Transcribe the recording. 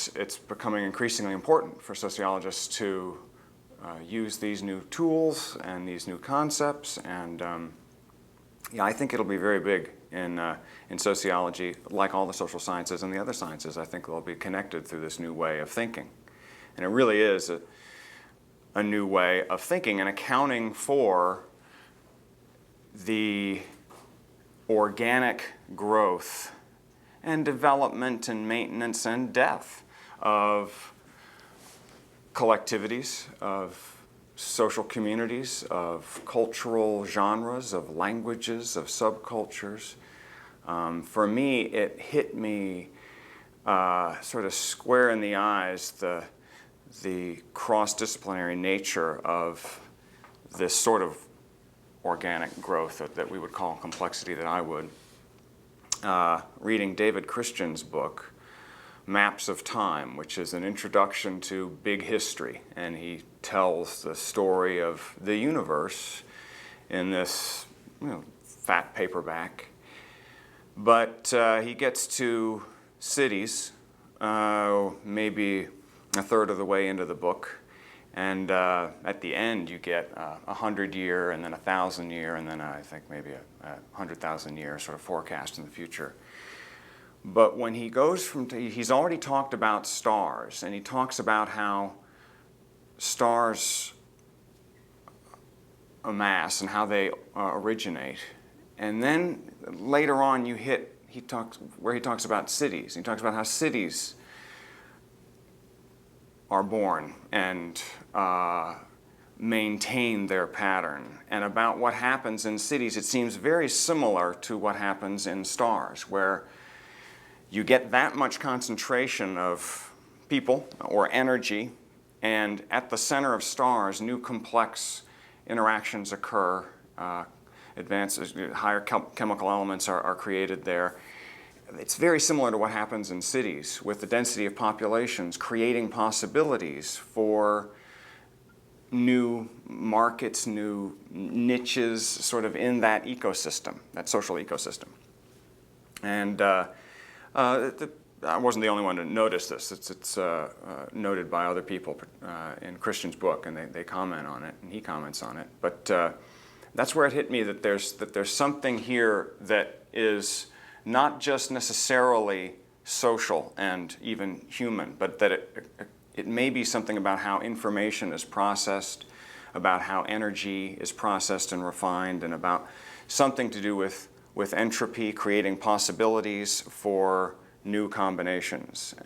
it's becoming increasingly important for sociologists to use these new tools and these new concepts, and yeah, I think it'll be very big in sociology, like all the social sciences and the other sciences. I think they'll be connected through this new way of thinking. And it really is a new way of thinking and accounting for the organic growth and development and maintenance and death of collectivities, of social communities, of cultural genres, of languages, of subcultures. For me, it hit me sort of square in the eyes, the cross-disciplinary nature of this sort of organic growth that we would call complexity, that I would. Reading David Christian's book, Maps of Time, which is an introduction to big history, and he tells the story of the universe in this fat paperback. But he gets to cities, maybe a third of the way into the book, and at the end you get 100-year and then 1,000-year and then I think maybe a 100,000-year sort of forecast in the future. But when he goes he's already talked about stars, and he talks about how stars amass and how they originate. And then later on he talks about cities. He talks about how cities are born and maintain their pattern. And about what happens in cities, it seems very similar to what happens in stars, where you get that much concentration of people or energy, and at the center of stars, new complex interactions occur, higher chemical elements are created there. It's very similar to what happens in cities, with the density of populations creating possibilities for new markets, new niches, sort of in that ecosystem, that social ecosystem. And I wasn't the only one to notice this. It's noted by other people in Christian's book, and they comment on it, and he comments on it. But that's where it hit me, that there's something here that is not just necessarily social and even human, but that it may be something about how information is processed, about how energy is processed and refined, and about something to do with entropy, creating possibilities for new combinations.